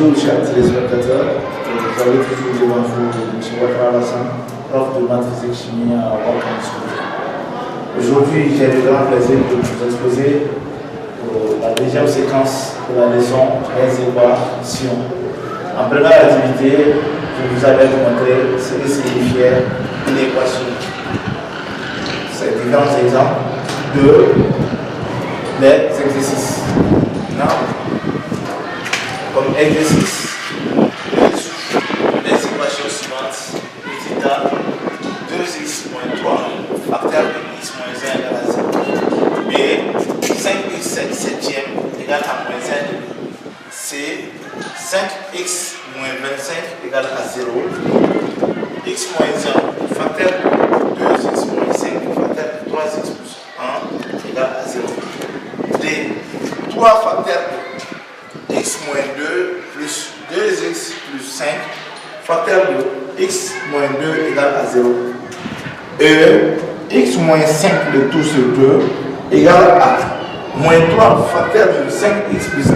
Bonjour chers téléspectateurs, vous avez toujours devant vous M. Ouattara Alassane, prof de maths physique chimie à Ouakam School. Aujourd'hui, j'ai le grand plaisir de vous exposer la deuxième séquence de la leçon des équations. En première activité, je vous avais montré ce que signifiait une équation. Ces différents exemples de les exercices. Comme exercice, les équations suivantes, petit a, 2x moins 3, facteur de x moins 1 égale à 0. B, 5x7 septième égale à moins 1. C, 5x moins 25 égale à 0. X moins 1, facteur de 2x moins 5, facteur de 3x plus 1 égale à 0. D, 3 facteurs de x moins 2 plus 2x plus 5, facteur de x moins 2 égale à 0. E, x moins 5 le tout sur 2 égale à moins 3 facteur de 5x plus 10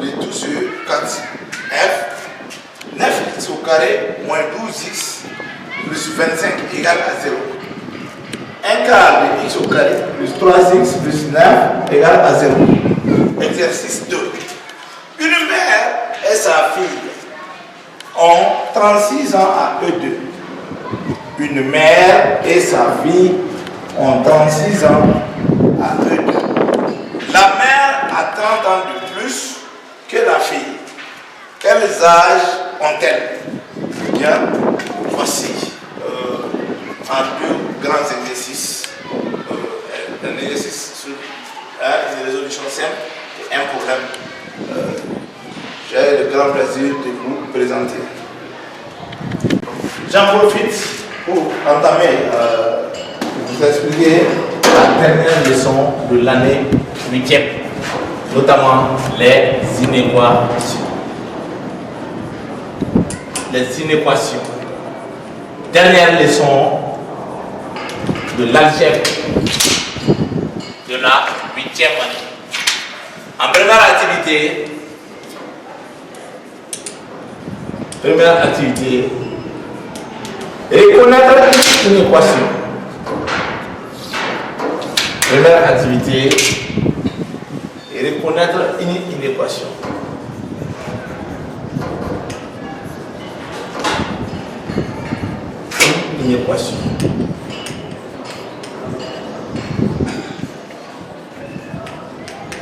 le tout sur 4. F, 9x au carré moins 12x plus 25 égale à 0. 1 quart de x au carré plus 3x plus 9 égale à 0. Exercice 2. Une mère et sa fille ont 36 ans à eux deux. Une mère et sa fille ont 36 ans à eux deux. La mère a 30 ans de plus que la fille. Quels âges ont-elles? Bien, voici en deux grands exercices. Un exercice sur une résolution simple et un problème. J'ai le grand plaisir de vous présenter. J'en profite pour entamer, vous expliquer la dernière leçon de l'année 8e, notamment les inéquations. Les inéquations. Dernière leçon de l'algèbre de la 8e année. En première activité, reconnaître une équation. Première activité, reconnaître une équation. Une équation.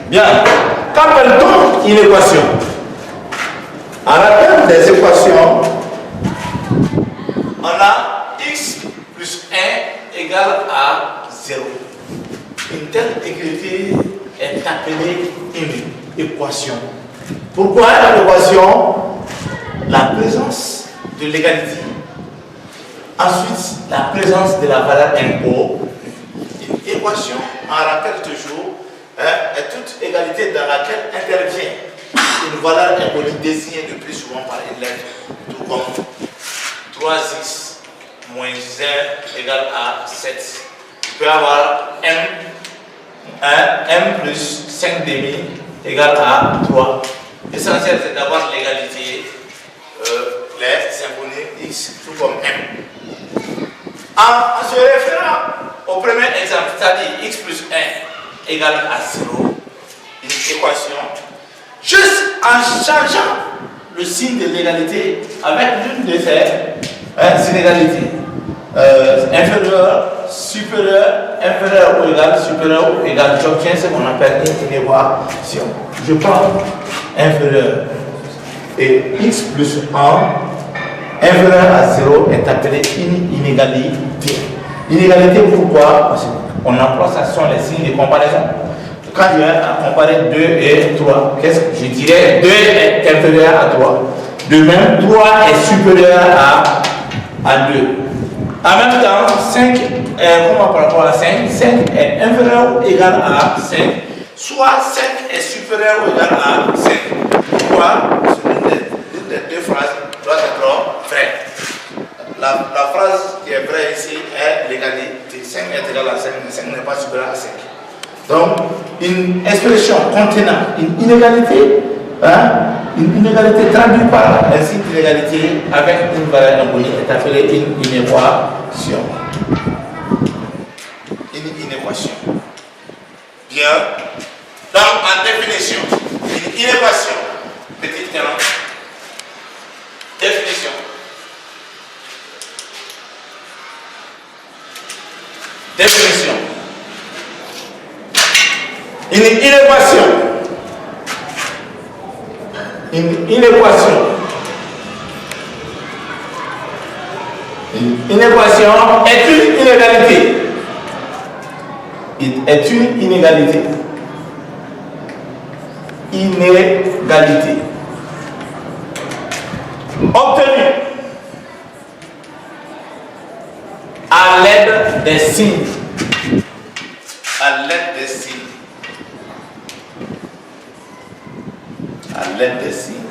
Bien, qu'appelle-t-on une équation? En rappel des équations, on a x plus 1 égale à 0. Une telle écriture est appelée une équation. Pourquoi une équation? La présence de l'égalité. Ensuite, la présence de la valeur impôt. Une équation, on rappelle toujours, est toute égalité dans laquelle intervient une valeur imposée désignée le plus souvent par une lettre, tout comme 3x moins 1 égale à 7. Tu peux avoir m plus 5 demi égale à 3. L'essentiel c'est d'avoir l'égalité, les symboliques x tout comme m. En se référant au premier exemple, c'est-à-dire x plus 1 égale à 0, une équation, juste en changeant le signe de l'égalité avec l'une de ces inégalités, inférieur, supérieur, inférieur ou égal, supérieur ou égal, j'obtiens ce qu'on appelle une équation. Je prends inférieur et x plus 1 inférieur à 0 est appelé une inégalité. Inégalité pourquoi? Parce qu'on emploie ça, ce sont les signes de comparaison. Quand je vais comparer 2 et 3, qu'est-ce que je dirais? 2 est inférieur à 3. De même, 3 est supérieur à 2. En même temps, 5, comment par rapport à 5? 5 est inférieur ou égal à 5. Soit 5 est supérieur ou égal à 5. Pourquoi? L'une des deux phrases doit être vraie. La phrase qui est vraie ici est l'égalité. 5 est égal à 5, mais 5 n'est pas supérieur à 5. Donc, une expression contenant une inégalité Une inégalité traduite par un signe d'inégalité avec une valeur inconnue est appelée une inéquation. Une inéquation. Bien. Donc, en définition, une inéquation, petit terme, définition. Définition. Une inéquation. Une inéquation. Une inéquation est une inégalité. Est une inégalité. Inégalité. Obtenue à l'aide des signes. À l'aide des signes. À l'aide des signes.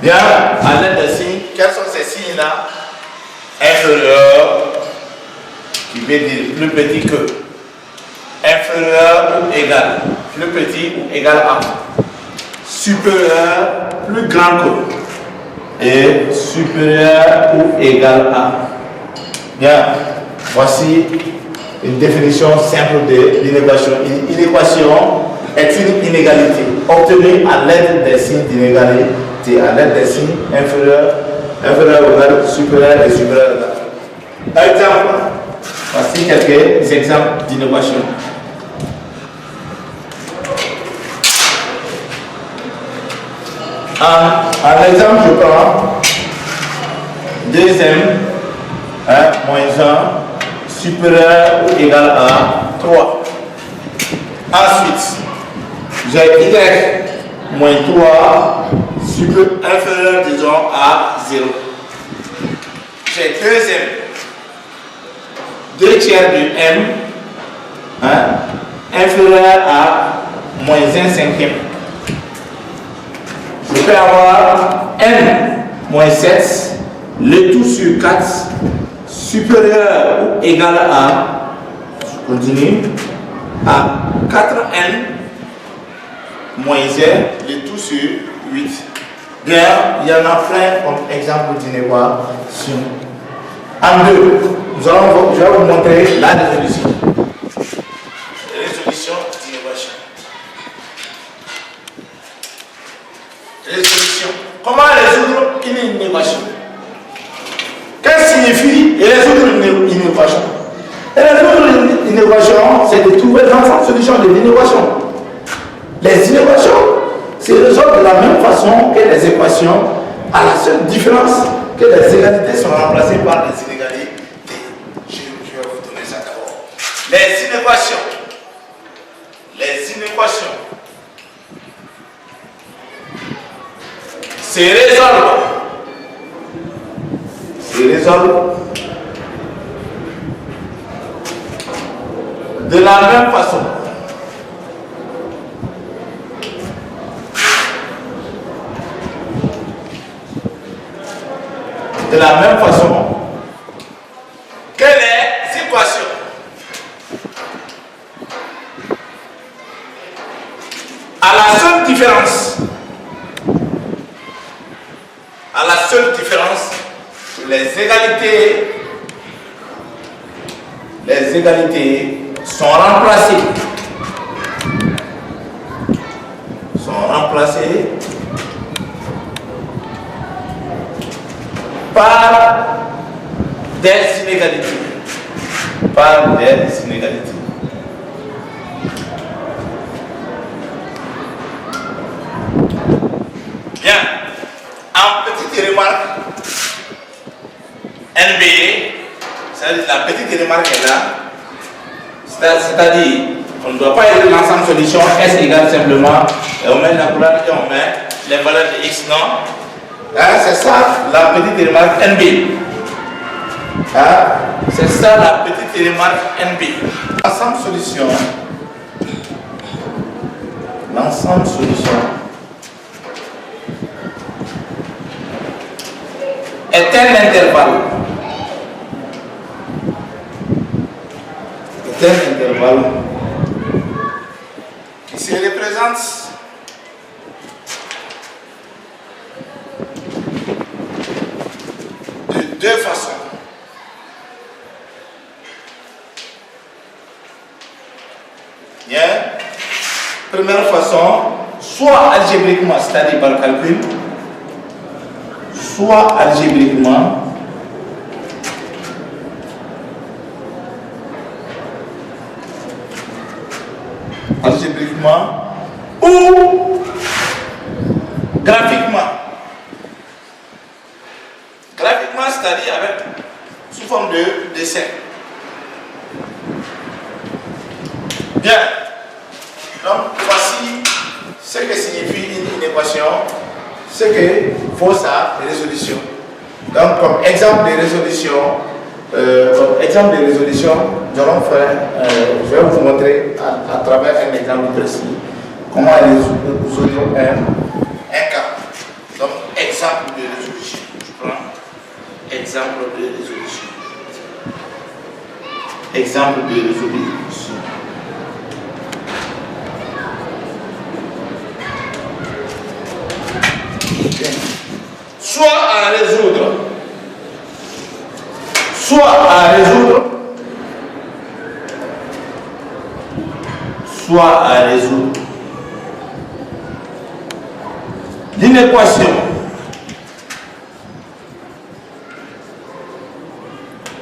Bien, à l'aide des signes, quels sont ces signes-là? Inférieur, qui veut dire plus petit que. Inférieur ou égal. Plus petit ou égal à. Supérieur, plus grand que. Et supérieur ou égal à. Bien, voici une définition simple de l'inéquation. Une inéquation est une inégalité obtenue à l'aide des signes d'inégalité, à l'aide des signes inférieurs, inférieur ou égal, supérieur et supérieur égal. Exemple, voici quelques exemples d'inéquation. En exemple, je prends 2m moins 1 supérieur ou égal à 3. Ensuite, j'ai y moins 3 inférieur, disons, à 0. J'ai 2 tiers de m inférieur à moins 1 cinquième. Je peux avoir n moins 7, le tout sur 4, supérieur ou égal à, je continue, à 4n moins 1, le tout sur 8. Bien, il y en a plein comme exemple d'inéquation. En deux, je vais vous montrer la résolution. Résolution d'inéquation. Résolution. Comment résoudre une inéquation? Qu'est-ce que signifie résoudre une inéquation? Résoudre une inéquation, c'est de trouver l'ensemble solution de l'inéquation. Les inéquations se résolvent de la même façon que les équations, à la seule différence que les égalités sont remplacées par des inégalités. Je vais vous donner ça d'abord. Les inéquations se résolvent de la même façon. De la même façon que les équations. À la seule différence que les égalités sont remplacées par des inégalités. Bien, en petite remarque, NB, c'est-à-dire la petite remarque est là, c'est-à-dire on ne doit pas écrire l'ensemble solution S égale simplement, et on met la couleur et on met les valeurs de X, non? C'est ça la petite remarque NB. C'est ça la petite remarque NB. L'ensemble solution est un intervalle. Qui se représente Bien. Première façon, soit algébriquement, c'est-à-dire par calcul, soit algébriquement, ou graphiquement. Graphiquement, c'est-à-dire avec sous forme de dessin. Bien. Donc, voici ce que signifie une équation, ce que vaut sa résolution. Donc, comme exemple de résolution, nous allons faire, je vais vous montrer à travers un exemple précis comment résoudre un cas. Donc, exemple de résolution. Je prends exemple de résolution. Exemple de résolution. Soit à résoudre, l'inéquation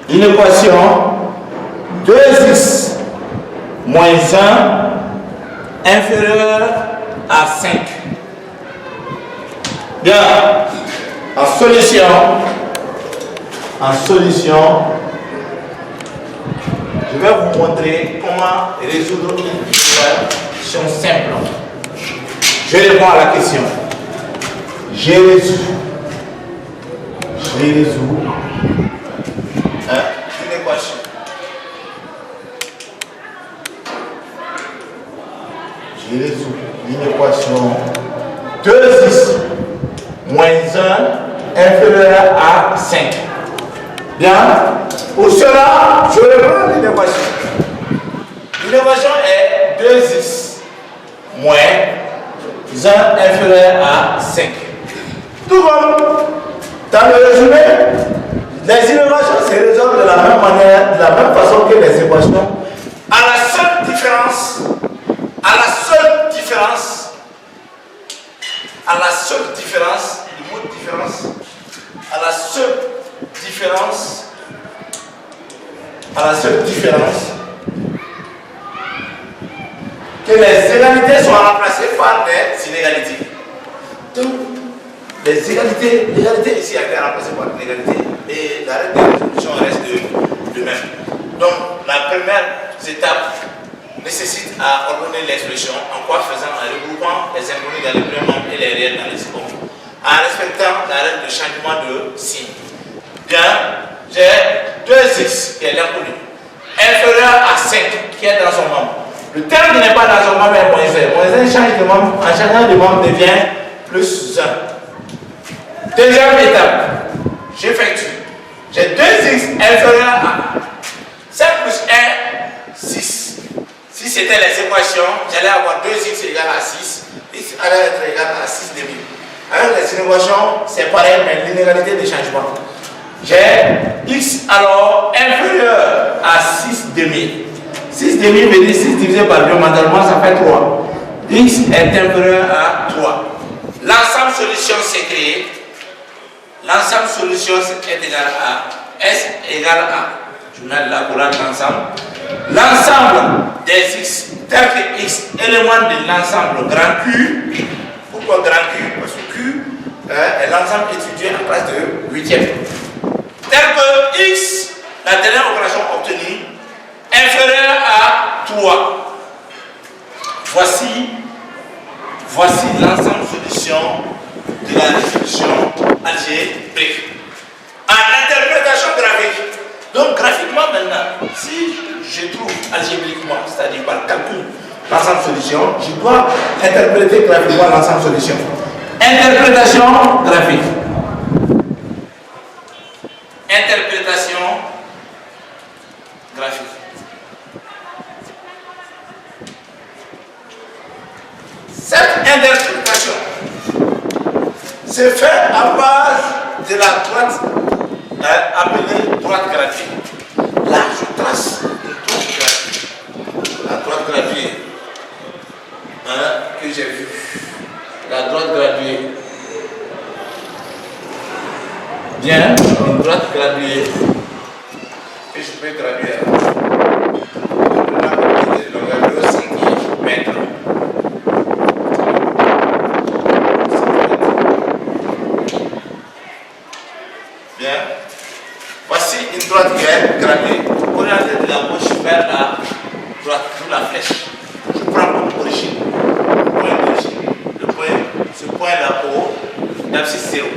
L'inéquation 2x moins 1 inférieur à 5. Bien, en solution, je vais vous montrer comment résoudre une équation simple. Je réponds à la question. Je résous une équation. Je résous une équation 2x moins 1 inférieur à 5. Bien. Pour cela, je vais prendre l'inéquation. L'inéquation est 2x moins 1 inférieur à 5. Tout comme dans le résumé, les innovations se résolvent de la même manière, de la même façon que les équations, à la seule différence, que les égalités sont remplacées par des inégalités. Donc, l'égalité ici a été remplacée par une égalité et la règle de résolution reste de même. Donc, la première étape nécessite à ordonner l'expression en quoi faisant en regroupant les inconnus dans les premiers nombres et les réels dans les seconds, en respectant la règle de changement de signe. Bien, j'ai 2x qui est l'inconnu, inférieur à 5 qui est dans son membre. Le terme qui n'est pas dans son membre est moins 1. Moins 1 change de membre, en changeant de membre devient plus 1. Deuxième étape, j'effectue. J'ai 2x inférieur à 5 plus 1, 6. Si c'était les équations, j'allais avoir 2x égale à 6, x allait être égal à 6 demi. Avec les innovations, c'est pareil, mais l'inégalité de changement. J'ai x alors inférieur à 6 demi. 6 demi veut dire 6 divisé par 2, mentalement ça fait 3. X est inférieur à 3. L'ensemble solution s'est créé. L'ensemble solution est égal à S égale à. Je mets la couleur l'ensemble. L'ensemble des x, tel que x, élément de l'ensemble grand Q. Pourquoi grand Q? Parce que Q est l'ensemble étudié en classe de 8e. Tel que x, la dernière opération obtenue, inférieure à 3. Voici l'ensemble solution de la résolution algébrique. En interprétation graphique. Donc graphiquement maintenant, si je trouve algébriquement, c'est-à-dire par calcul, l'ensemble solution, je dois interpréter graphiquement l'ensemble solution. Interprétation graphique. Interprétation graphique. Cette interprétation se fait à base de la droite appelée droite graphique. Là, je trace une droite graphique. La droite graphique graduer. Et je peux graduer la longueur de 5 mètres. Bien. Voici une droite qui est graduée. On a de la gauche vers la droite, d'où la flèche. Je prends comme origine le point d'origine. Ce point là haut, l'abscisse 0.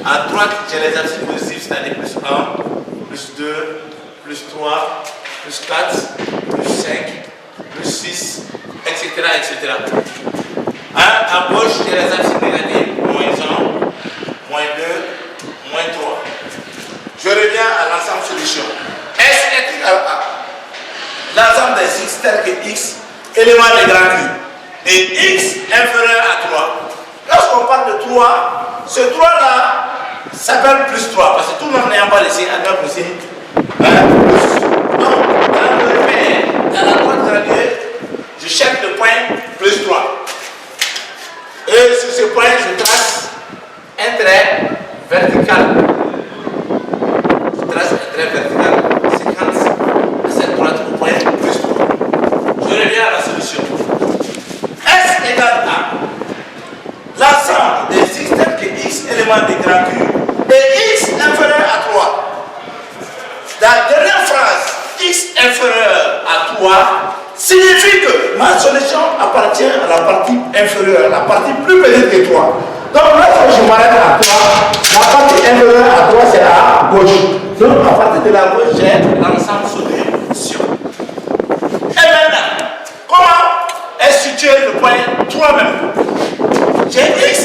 À droite, j'ai les abscisses positives, c'est-à-dire plus 1, plus 2, plus 3, plus 4, plus 5, plus 6, etc. etc. À gauche, j'ai les abscisses négatives, moins 1, moins 2, moins 3. Je reviens à l'ensemble solution. S est égal à l'ensemble des x tel que x, élément de grand Q. Et x inférieur à 3. Lorsqu'on parle de 3, ce 3 là s'appelle plus 3. Parce que tout le monde n'ayant pas laissé un nombre aussi. Donc, dans la droite graduée, je cherche le point plus 3. Et sur ce point, je trace un trait vertical. Je trace un trait vertical séquence à cette droite au point plus 3. Je reviens à la solution. S égale à l'ensemble des systèmes que x éléments de grand Q et x inférieur à 3. La dernière phrase, x inférieur à 3, signifie que ma solution appartient à la partie inférieure, la partie plus petite que 3. Donc lorsque je m'arrête à 3, la partie inférieure à 3 c'est à gauche. Donc à partir de la gauche, j'ai l'ensemble solution. Et maintenant, comment est situé le point 3 même? J'ai x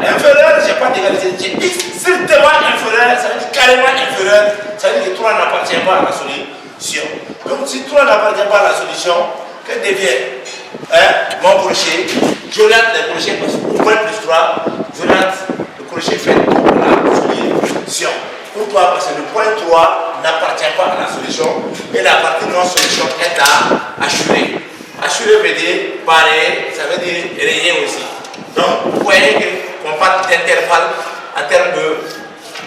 inférieur, j'ai pas d'égalité, j'ai x strictement inférieur, ça veut dire carrément inférieur, ça veut dire que 3 n'appartient pas à la solution. Donc si 3 n'appartient pas à la solution, que devient mon crochet? J'oriente les crochets parce qu'au point plus 3, j'oriente le crochet fait pour la solution. Pourquoi? Parce que le point 3 n'appartient pas à la solution et la partie non-solution est à assurer. Assurer veut dire pareil, ça veut dire rayer aussi. Donc, vous voyez qu'on parle d'intervalle en termes de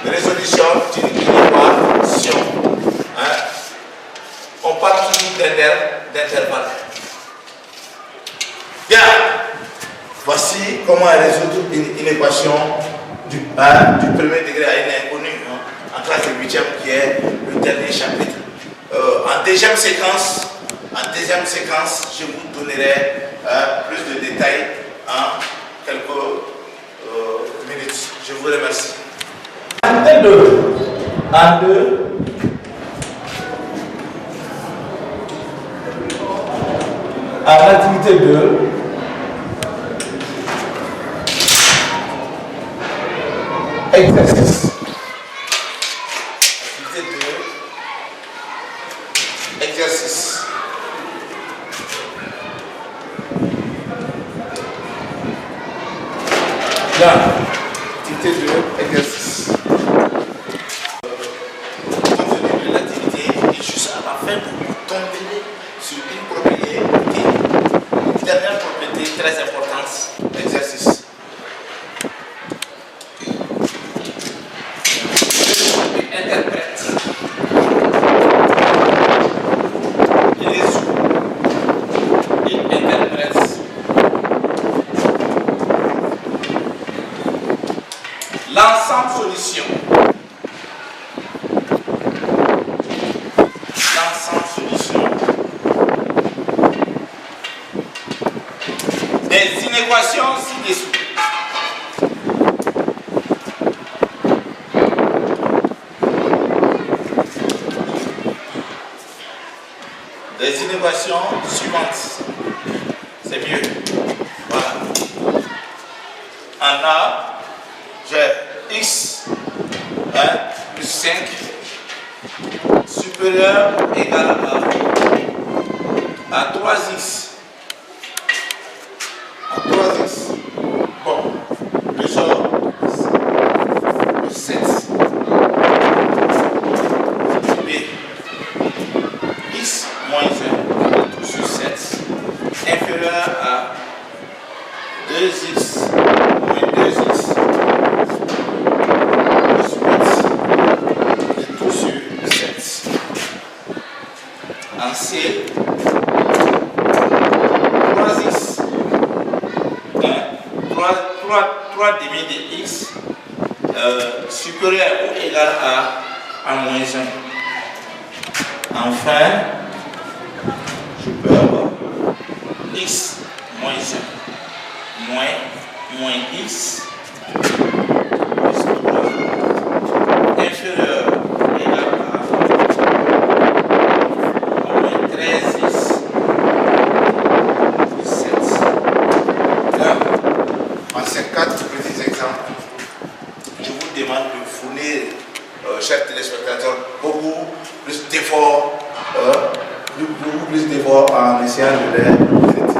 résolution d'une équation. On parle toujours d'intervalle. Bien, voici comment résoudre une équation du premier degré à une inconnue en classe de 8e qui est le dernier chapitre. En deuxième séquence, je vous donnerai plus de détails en quelques minutes. Je vous remercie. Activité 2. En 2. À l'activité 2. Exercice. Activité 2. Exercice. Là, activité 2, exercice. Compte tenu de l'activité, il est juste à la fin pour tomber sur une propriété. Une dernière propriété très importante, exercice. Interprète. Il résout. Il interprète. L'ensemble solution. L'ensemble solution des inéquations ci-dessous. Des inéquations suivantes. C'est mieux. Voilà. En A, j'ai x plus 5 supérieur égal à 3x. À 3x. Bon, je sors 7. B. X moins 1, tout sur 7, inférieur à 2x moins 2x. En C, 3x, 3 demi de x supérieur ou égal à moins 1. Enfin, je peux avoir x moins 1 moins x plus 3 inférieur ou égal à moins 13x plus 7. Là, en ces 4 petits exemples, je vous demande de fournir, chers téléspectateurs, beaucoup plus d'efforts en essayant de les